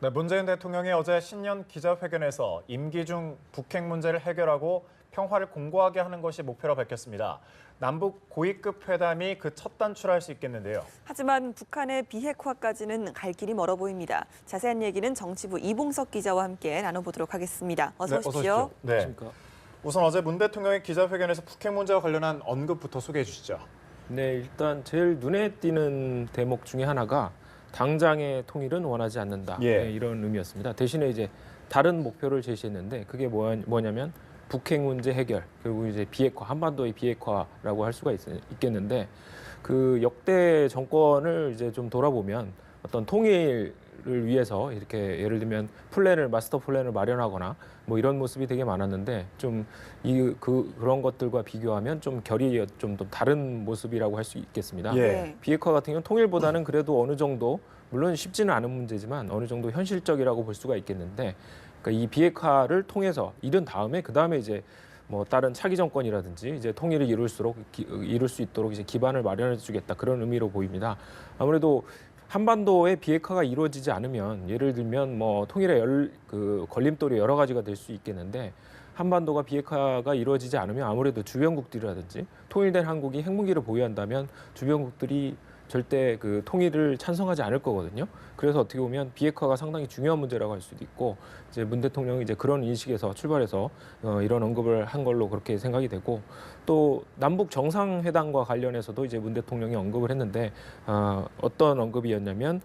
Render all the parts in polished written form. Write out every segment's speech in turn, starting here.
네, 문재인 대통령이 어제 신년 기자회견에서 임기 중 북핵 문제를 해결하고 평화를 공고하게 하는 것이 목표라 밝혔습니다. 남북 고위급 회담이 그 첫 단추라 할 수 있겠는데요. 하지만 북한의 비핵화까지는 갈 길이 멀어 보입니다. 자세한 얘기는 정치부 이봉석 기자와 함께 나눠보도록 하겠습니다. 어서 오십시오. 네. 우선 어제 문 대통령의 기자회견에서 북핵 문제와 관련한 언급부터 소개해 주시죠. 네, 일단 제일 눈에 띄는 대목 중에 하나가 당장의 통일은 원하지 않는다. 네, 이런 의미였습니다. 대신에 이제 다른 목표를 제시했는데 그게 뭐냐면 북핵 문제 해결, 그리고 이제 비핵화, 한반도의 비핵화라고 할 수가 있겠는데 그 역대 정권을 이제 좀 돌아보면 어떤 통일을 위해서 이렇게 예를 들면 마스터 플랜을 마련하거나 뭐 이런 모습이 되게 많았는데 좀 그런 것들과 비교하면 좀 결이 좀 다른 모습이라고 할 수 있겠습니다. 비핵화 같은 경우는 통일보다는 그래도 어느 정도 물론 쉽지는 않은 문제지만 어느 정도 현실적이라고 볼 수가 있겠는데 그러니까 이 비핵화를 통해서 이른 다음에 그 다음에 이제 뭐 다른 차기 정권이라든지 이제 통일을 이룰 수 있도록 이제 기반을 마련해 주겠다 그런 의미로 보입니다. 아무래도 한반도의 비핵화가 이루어지지 않으면 예를 들면 뭐 통일의 걸림돌이 여러 가지가 될 수 있겠는데 한반도가 비핵화가 이루어지지 않으면 아무래도 주변국들이라든지 통일된 한국이 핵무기를 보유한다면 주변국들이 절대 그 통일을 찬성하지 않을 거거든요. 그래서 어떻게 보면 비핵화가 상당히 중요한 문제라고 할 수도 있고 이제 문 대통령이 이제 그런 인식에서 출발해서 이런 언급을 한 걸로 그렇게 생각이 되고 또 남북 정상회담과 관련해서도 이제 문 대통령이 언급을 했는데 어떤 언급이었냐면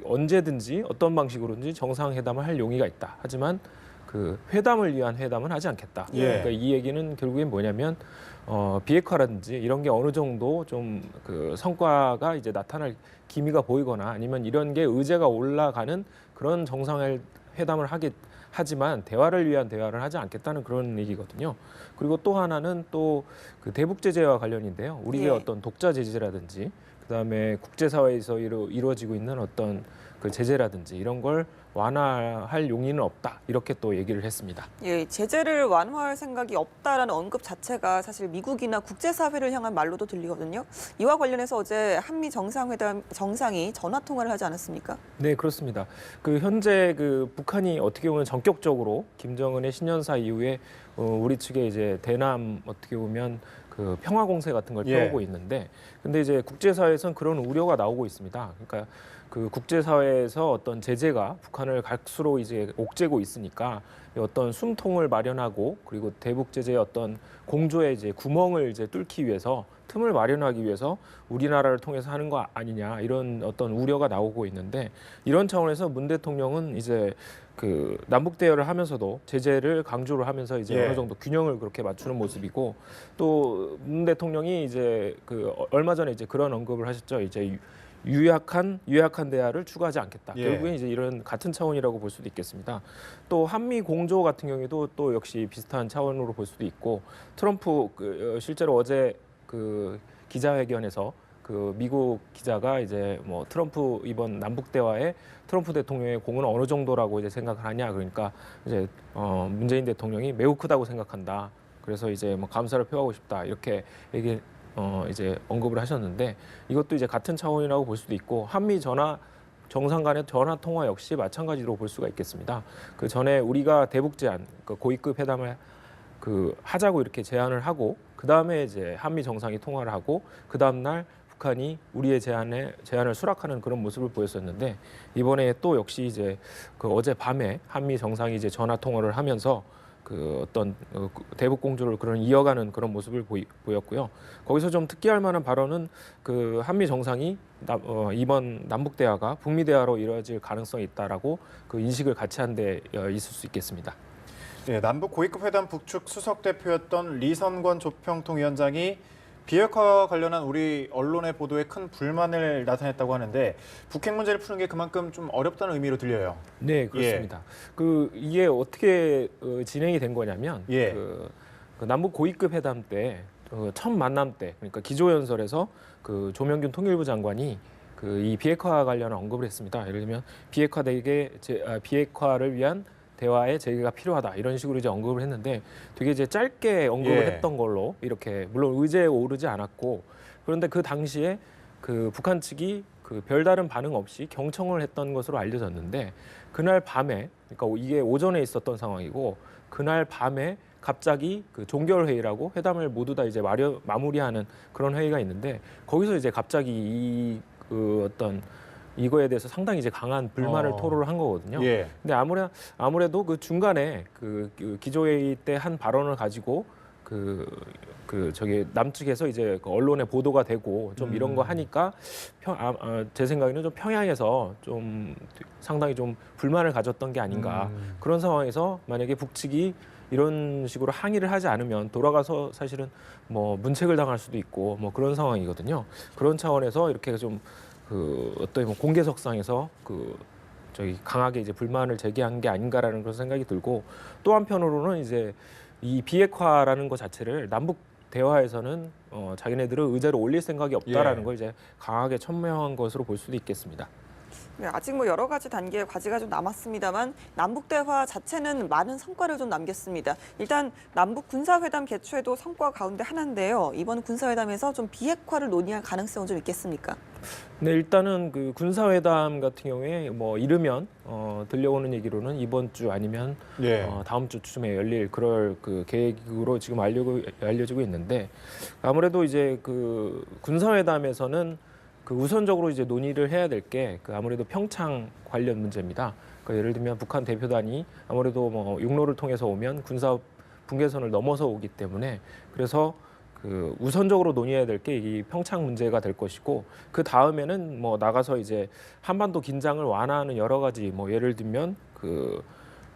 언제든지 어떤 방식으로든지 정상회담을 할 용의가 있다. 하지만 그 회담을 위한 회담은 하지 않겠다. 그러니까 이 얘기는 결국엔 뭐냐면 비핵화라든지 이런 게 어느 정도 좀 그 성과가 이제 나타날 기미가 보이거나 아니면 이런 게 의제가 올라가는 그런 정상회담을 하지만 대화를 위한 대화를 하지 않겠다는 그런 얘기거든요. 그리고 또 하나는 또 그 대북 제재와 관련인데요. 우리의 어떤 독자 제재라든지 그다음에 국제사회에서 이루어지고 있는 어떤 그 제재라든지 이런 걸 완화할 용의는 없다. 이렇게 또 얘기를 했습니다. 예, 제재를 완화할 생각이 없다라는 언급 자체가 사실 미국이나 국제사회를 향한 말로도 들리거든요. 이와 관련해서 어제 한미 정상회담 정상이 전화 통화를 하지 않았습니까? 네, 그렇습니다. 그 현재 그 북한이 어떻게 보면 전격적으로 김정은의 신년사 이후에 우리 측에 이제 대남 어떻게 보면 그 평화 공세 같은 걸 펴오고 있는데 근데 이제 국제사회에서는 그런 우려가 나오고 있습니다. 그러니까 그 국제사회에서 어떤 제재가 북한을 갈수록 이제 옥죄고 있으니까 어떤 숨통을 마련하고 그리고 대북 제재의 어떤 공조의 이제 구멍을 이제 뚫기 위해서 틈을 마련하기 위해서 우리나라를 통해서 하는 거 아니냐 이런 어떤 우려가 나오고 있는데 이런 차원에서 문 대통령은 이제 그 남북 대화를 하면서도 제재를 강조를 하면서 이제 어느 정도 균형을 그렇게 맞추는 모습이고 또 문 대통령이 이제 그 얼마 전에 이제 그런 언급을 하셨죠. 이제 유약한 대화를 추구하지 않겠다. 결국엔 이제 이런 같은 차원이라고 볼 수도 있겠습니다. 또 한미 공조 같은 경우에도 또 역시 비슷한 차원으로 볼 수도 있고 트럼프 실제로 어제 그 기자회견에서 그 미국 기자가 이제 뭐 트럼프 이번 남북 대화에 트럼프 대통령의 공은 어느 정도라고 이제 생각을 하냐 그러니까 이제 문재인 대통령이 매우 크다고 생각한다. 그래서 이제 뭐 감사를 표하고 싶다 이렇게 이제 언급을 하셨는데 이것도 이제 같은 차원이라고 볼 수도 있고 한미 정상 간의 전화 통화 역시 마찬가지로 볼 수가 있겠습니다. 그 전에 우리가 대북 제안, 그 고위급 회담을 하자고 이렇게 제안을 하고 그 다음에 이제 한미 정상이 통화를 하고 그 다음 날 북한이 우리의 제안을 수락하는 그런 모습을 보였었는데 이번에 또 역시 이제 그 어제 밤에 한미 정상이 이제 전화 통화를 하면서 그 어떤 대북 공조를 이어가는 그런 모습을 보였고요. 거기서 좀 특기할 만한 발언은 그 한미 정상이 이번 남북 대화가 북미 대화로 이루어질 가능성이 있다라고 그 인식을 같이 한 데 있을 수 있겠습니다. 네, 남북 고위급 회담 북측 수석 대표였던 리선권 조평통위원장이 비핵화와 관련한 우리 언론의 보도에 큰 불만을 나타냈다고 하는데 북핵 문제를 푸는 게 그만큼 좀 어렵다는 의미로 들려요. 네, 그렇습니다. 이게 어떻게 진행이 된 거냐면 그 남북 고위급 회담 때 첫 만남 때 그러니까 기조연설에서 그 조명균 통일부 장관이 이 비핵화 관련한 언급을 했습니다. 예를 들면 비핵화를 위한 대화에 재개가 필요하다 이런 식으로 이제 언급을 했는데 되게 이제 짧게 언급을 했던 걸로 이렇게 물론 의제에 오르지 않았고 그런데 그 당시에 그 북한 측이 그 별다른 반응 없이 경청을 했던 것으로 알려졌는데 그날 밤에 그러니까 이게 오전에 있었던 상황이고 그날 밤에 갑자기 그 종결 회의라고 회담을 모두 다 이제 마무리하는 그런 회의가 있는데 거기서 이제 갑자기 그 어떤 이거에 대해서 상당히 이제 강한 불만을 토로를 한 거거든요. 예. 근데 아무래도 그 중간에 그 기조회의 때 한 발언을 가지고 저기 남측에서 이제 그 언론에 보도가 되고 좀 이런 거 하니까 제 생각에는 좀 평양에서 좀 상당히 좀 불만을 가졌던 게 아닌가 그런 상황에서 만약에 북측이 이런 식으로 항의를 하지 않으면 돌아가서 사실은 뭐 문책을 당할 수도 있고 뭐 그런 상황이거든요. 그런 차원에서 이렇게 좀 그 어떤 뭐 공개석상에서 저기 강하게 이제 불만을 제기한 게 아닌가라는 그런 생각이 들고 또 한편으로는 이제 이 비핵화라는 것 자체를 남북 대화에서는 자기네들은 의제로 올릴 생각이 없다라는 걸 이제 강하게 첨예한 것으로 볼 수도 있겠습니다. 네, 아직 뭐 여러 가지 단계의 과제가 좀 남았습니다만 남북 대화 자체는 많은 성과를 좀 남겼습니다. 일단 남북 군사회담 개최도 성과 가운데 하나인데요. 이번 군사회담에서 좀 비핵화를 논의할 가능성은 좀 있겠습니까? 네, 일단은 그 군사회담 같은 경우에 뭐 이르면 들려오는 얘기로는 이번 주 아니면 다음 주쯤에 열릴 그럴 그 계획으로 지금 알려지고 있는데 아무래도 이제 그 군사회담에서는 그 우선적으로 이제 논의를 해야 될 게 그 아무래도 평창 관련 문제입니다. 그러니까 예를 들면 북한 대표단이 아무래도 뭐 육로를 통해서 오면 군사 분계선을 넘어서 오기 때문에 그래서 그 우선적으로 논의해야 될 게 이 평창 문제가 될 것이고 그 다음에는 뭐 나가서 이제 한반도 긴장을 완화하는 여러 가지 뭐 예를 들면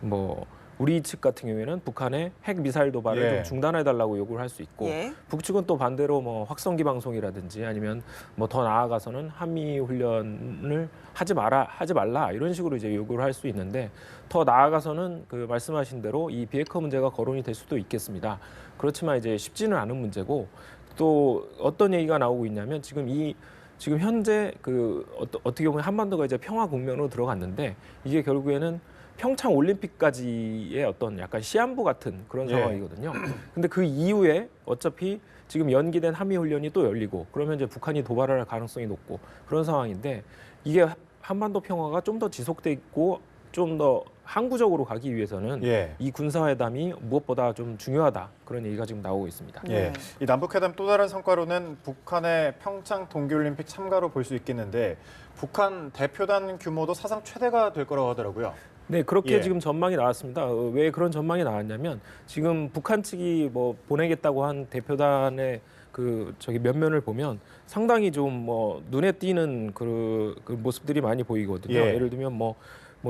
뭐 우리 측 같은 경우에는 북한의 핵 미사일 도발을 좀 중단해달라고 요구를 할 수 있고 북측은 또 반대로 뭐 확성기 방송이라든지 아니면 뭐 더 나아가서는 한미 훈련을 하지 말라 이런 식으로 이제 요구를 할 수 있는데 더 나아가서는 그 말씀하신 대로 이 비핵화 문제가 거론이 될 수도 있겠습니다. 그렇지만 이제 쉽지는 않은 문제고 또 어떤 얘기가 나오고 있냐면 지금 현재 어떻게 보면 한반도가 이제 평화 국면으로 들어갔는데 이게 결국에는 평창 올림픽까지의 어떤 약간 시한부 같은 그런 상황이거든요. 근데 그 이후에 어차피 지금 연기된 한미 훈련이 또 열리고 그러면 이제 북한이 도발을 할 가능성이 높고 그런 상황인데 이게 한반도 평화가 좀 더 지속되고 좀 더 항구적으로 가기 위해서는 이 군사회담이 무엇보다 좀 중요하다 그런 얘기가 지금 나오고 있습니다. 이 남북회담 또 다른 성과로는 북한의 평창 동계올림픽 참가로 볼 수 있겠는데 북한 대표단 규모도 사상 최대가 될 거라고 하더라고요. 네, 그렇게 지금 전망이 나왔습니다. 왜 그런 전망이 나왔냐면 지금 북한 측이 뭐 보내겠다고 한 대표단의 저기 면면을 보면 상당히 좀 뭐 눈에 띄는 그 모습들이 많이 보이거든요. 예를 들면 뭐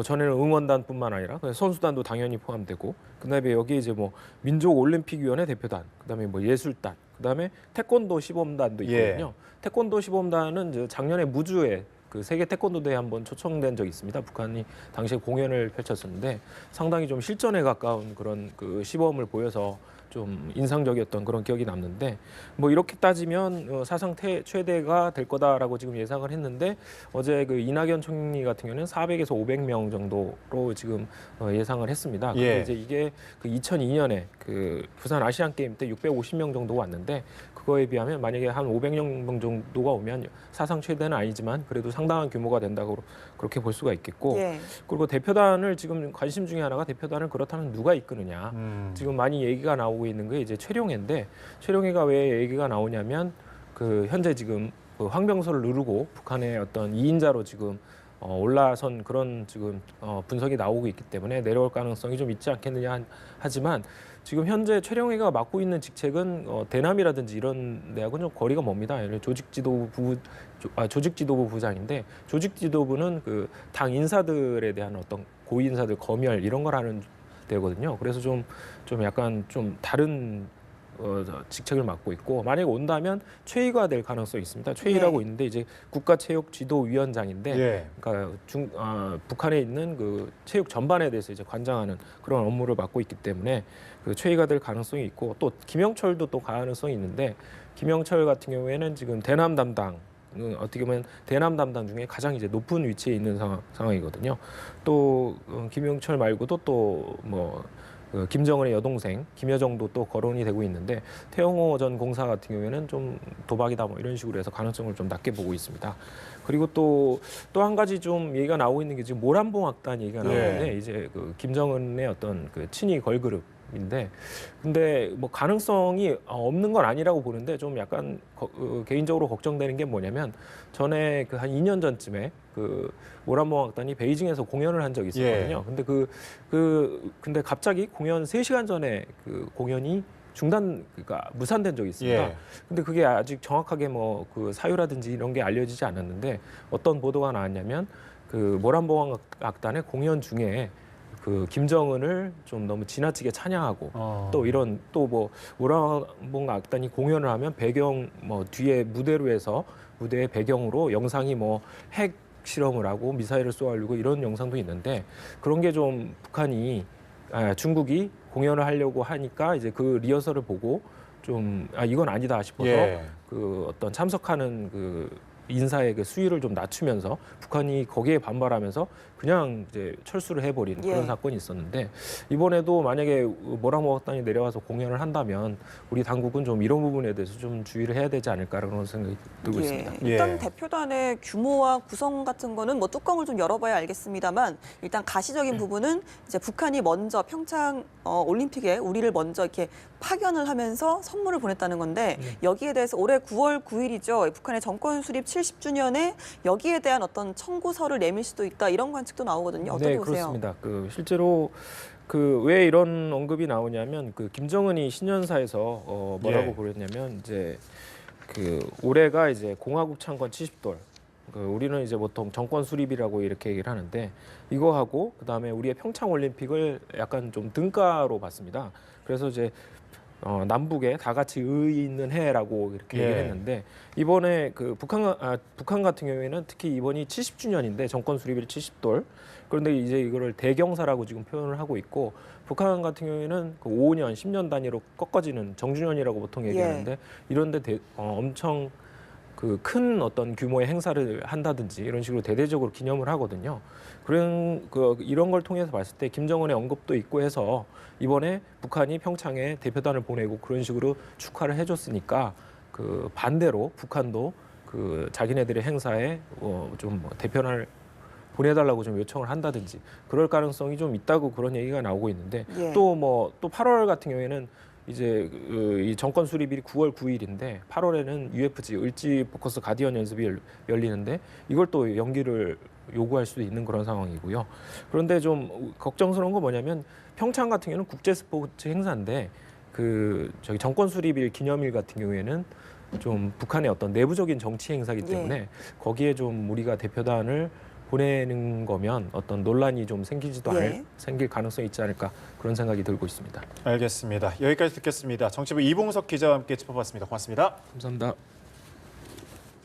전에는 응원단뿐만 아니라 선수단도 당연히 포함되고 그다음에 여기 이제 뭐 민족올림픽위원회 대표단, 그다음에 뭐 예술단, 그다음에 태권도 시범단도 있거든요. 태권도 시범단은 이제 작년에 무주에 그 세계 태권도 대회 한번 초청된 적이 있습니다. 북한이 당시에 공연을 펼쳤었는데 상당히 좀 실전에 가까운 그런 그 시범을 보여서 좀 인상적이었던 그런 기억이 남는데 뭐 이렇게 따지면 사상 최대가 될 거다라고 지금 예상을 했는데 어제 그 이낙연 총리 같은 경우는 400에서 500명 정도로 지금 예상을 했습니다. 근데 이제 이게 그 2002년에 그 부산 아시안 게임 때 650명 정도 왔는데 그거에 비하면 만약에 한 500명 정도가 오면 사상 최대는 아니지만 그래도 상당한 규모가 된다고 그렇게 볼 수가 있겠고 그리고 대표단을 지금 관심 중에 하나가 대표단을 그렇다면 누가 이끄느냐 지금 많이 얘기가 나오고 있는 게 이제 최룡해인데 최룡해가 왜 얘기가 나오냐면 그 현재 지금 그 황병서를 누르고 북한의 어떤 2인자로 지금 올라선 그런 지금 분석이 나오고 있기 때문에 내려올 가능성이 좀 있지 않겠느냐 하지만 지금 현재 최룡해가 맡고 있는 직책은 대남이라든지 이런 데하고는 좀 거리가 멉니다. 조직지도부 부장인데 조직지도부는 그 당 인사들에 대한 어떤 고위 인사들 검열 이런 걸 하는 데거든요. 그래서 좀 약간 좀 다른 직책을 맡고 있고 만약에 온다면 최위가 될 가능성이 있습니다. 최위라고 있는데 이제 국가체육지도위원장인데 그러니까 북한에 있는 그 체육 전반에 대해서 이제 관장하는 그런 업무를 맡고 있기 때문에 그 최위가 될 가능성이 있고 또 김영철도 또 가능성이 있는데 김영철 같은 경우에는 지금 대남 담당 어떻게 보면 대남 담당 중에 가장 이제 높은 위치에 있는 상황이거든요. 또 김영철 말고도 또 뭐 그 김정은의 여동생 김여정도 또 거론이 되고 있는데 태영호 전 공사 같은 경우에는 좀 도박이다 뭐 이런 식으로 해서 가능성을 좀 낮게 보고 있습니다. 그리고 또 한 가지 좀 얘기가 나오고 있는 게 지금 모란봉악단 얘기가 나오는데 이제 그 김정은의 어떤 그 친위 걸그룹인데 근데 뭐 가능성이 없는 건 아니라고 보는데 좀 약간 개인적으로 걱정되는 게 뭐냐면 전에 그 한 2년 전쯤에 그 모란봉악단이 베이징에서 공연을 한 적이 있었거든요. 근데 근데 갑자기 공연 3시간 전에 그 공연이 그러니까 무산된 적이 있습니다. 근데 그게 아직 정확하게 뭐 그 사유라든지 이런 게 알려지지 않았는데 어떤 보도가 나왔냐면 그 모란봉악단의 공연 중에 그 김정은을 좀 너무 지나치게 찬양하고 또 이런 또 뭐 모란봉악단이 공연을 하면 배경 뭐 뒤에 무대로 해서 무대의 배경으로 영상이 뭐 핵 실험을 하고 미사일을 쏘아올리고 이런 영상도 있는데 그런 게 좀 중국이 공연을 하려고 하니까 이제 그 리허설을 보고 좀 이건 아니다 싶어서 그 어떤 참석하는 그 인사의 그 수위를 좀 낮추면서 북한이 거기에 반발하면서 그냥 이제 철수를 해버린 그런 사건이 있었는데 이번에도 만약에 모란봉악단이 내려와서 공연을 한다면 우리 당국은 좀 이런 부분에 대해서 좀 주의를 해야 되지 않을까라는 생각이 들고 있습니다. 일단 대표단의 규모와 구성 같은 거는 뭐 뚜껑을 좀 열어봐야 알겠습니다만 일단 가시적인 부분은 이제 북한이 먼저 평창 올림픽에 우리를 먼저 이렇게 파견을 하면서 선물을 보냈다는 건데 여기에 대해서 올해 9월 9일이죠. 북한의 정권 수립 70주년에 여기에 대한 어떤 청구서를 내밀 수도 있다 이런 관측도 나오거든요. 어떻게 네, 보세요? 그렇습니다. 그 실제로 그 왜 이런 언급이 나오냐면 그 김정은이 신년사에서 뭐라고 그랬냐면 이제 그 올해가 이제 공화국 창건 70돌. 그 우리는 이제 보통 정권 수립이라고 이렇게 얘기를 하는데 이거하고 그다음에 우리의 평창 올림픽을 약간 좀 등가로 봤습니다. 그래서 이제 남북에 다 같이 의의 있는 해라고 이렇게 얘기를 했는데 이번에 그 북한 같은 경우에는 특히 이번이 70주년인데 정권 수립일 70돌 그런데 이제 이거를 대경사라고 지금 표현을 하고 있고 북한 같은 경우에는 그 5년, 10년 단위로 꺾어지는 정주년이라고 보통 얘기하는데 이런데 엄청 그 큰 어떤 규모의 행사를 한다든지 이런 식으로 대대적으로 기념을 하거든요. 이런 걸 통해서 봤을 때 김정은의 언급도 있고 해서 이번에 북한이 평창에 대표단을 보내고 그런 식으로 축하를 해줬으니까 그 반대로 북한도 그 자기네들의 행사에 좀 대표단을 보내달라고 좀 요청을 한다든지 그럴 가능성이 좀 있다고 그런 얘기가 나오고 있는데 또 8월 같은 경우에는 이제 이 정권 수립일이 9월 9일인데 8월에는 UFC 을지 포커스 가디언 연습이 열리는데 이걸 또 연기를 요구할 수도 있는 그런 상황이고요. 그런데 좀 걱정스러운 건 뭐냐면 평창 같은 경우는 국제 스포츠 행사인데 저기 정권 수립일 기념일 같은 경우에는 좀 북한의 어떤 내부적인 정치 행사이기 때문에 거기에 좀 우리가 대표단을 보내는 거면 어떤 논란이 좀 생길 가능성이 있지 않을까 그런 생각이 들고 있습니다. 알겠습니다. 여기까지 듣겠습니다. 정치부 이봉석 기자와 함께 짚어봤습니다. 고맙습니다. 감사합니다.